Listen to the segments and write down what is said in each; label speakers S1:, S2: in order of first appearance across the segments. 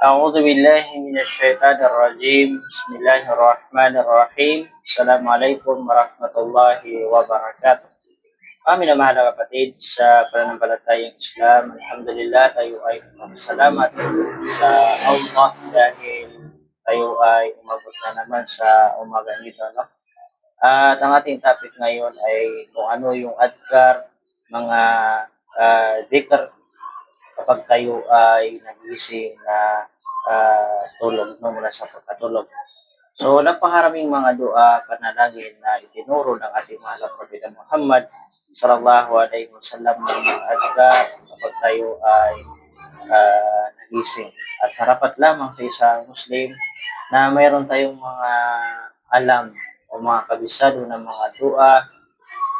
S1: أعوذ بالله من الشيطان الرجيم بسم الله الرحمن الرحيم Assalamualaikum warahmatullahi wabarakatuh. Amin na mahal na kapatid sa pananampalatayang Islam. Alhamdulillah, tayo ay salamat sa Allah dahil tayo ay umabot na naman sa umaga nito. No? At ang ating topic ngayon ay kung ano yung adkar, mga dhikr kapag tayo ay nagising na tulog no, mula sa pagkatulog. So, napakaraming mga dua, panalangin na itinuro ng ating mahal na Propeta Muhammad sallallahu alaihi wasallam ng mga adkar kapag tayo ay nagising. At karapat lamang sa isang Muslim na mayroon tayong mga alam o mga kabisado ng mga dua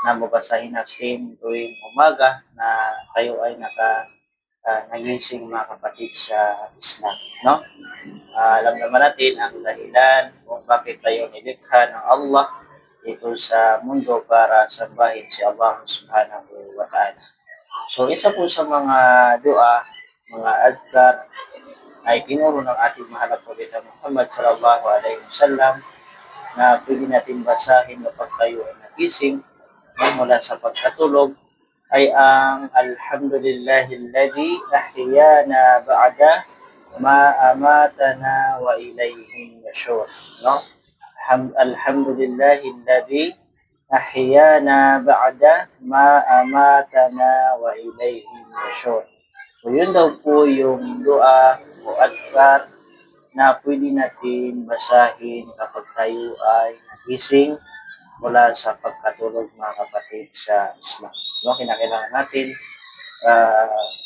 S1: na babasahin natin tuwing umaga na tayo ay nagising mga kapatid sa Islam, no? Alam naman natin ang dahilan kung bakit tayo nilikha ng Allah dito sa mundo para sambahin si Allah Subhanahu wa Ta'ala. So isa po sa mga dua, mga adkar ay tinuro ng ating mahal na Propeta Muhammad sallallahu alaihi wasallam na pwede natin basahin kapag tayo ay nagising mula sa pagkatulog ay ang Alhamdulillahilladzi ahyana ba'da ma amatana wa ilayhi nusyur. No? Alhamdulillahilladzi ahyana ba'da ma amatana wa ilayhi nusyur. So yun daw po yung dua o adkar na pwede natin basahin kapag tayo ay nagising mula sa pagkatulog mga kapatid sa Islam. No, kinakailangan natin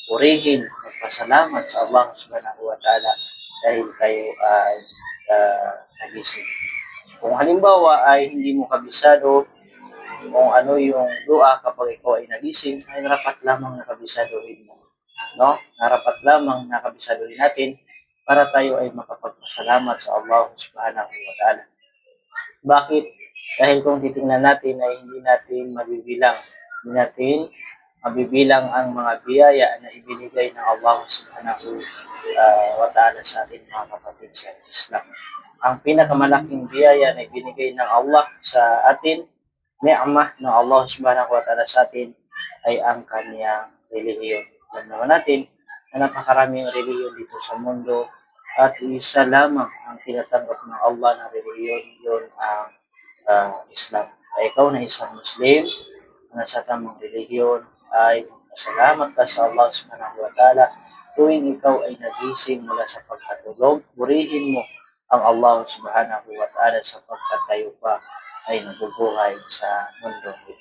S1: purihin, magpasalamat sa Allah Subhanahu wa Ta'ala dahil tayo ay nagising. Kung halimbawa ay hindi mo kabisado kung ano yung dua kapag ikaw ay nagising, ay narapat lamang na kabisaduhin mo. No? Narapat lamang na kabisaduhin natin para tayo ay makapagpasalamat sa Allah Subhanahu wa Ta'ala. Bakit? Dahil kung titingnan natin ay hindi natin mabibilang ang mga biyaya na ibinigay ng Allah Subhanahu wa Ta'ala sa atin mga kapatid sa Islam. Ang pinakamalaking biyaya na ibinigay ng Allah sa atin, ni'mah ng Allah Subhanahu wa Ta'ala sa atin ay ang kanyang relihiyon. Alam naman natin na napakaraming relihiyon dito sa mundo at isa lamang ang tinatanggap ng Allah na relihiyon, yun ang Islam. Ay ikaw na isang Muslim na sa tamang relihiyon ay masalamat ka sa Allah Subhanahu wa Ta'ala tuwing ikaw ay nagising mula sa pagkatulog. Purihin mo ang Allah Subhanahu wa Ta'ala sapagkat tayo pa ay nabubuhay sa mundo ito.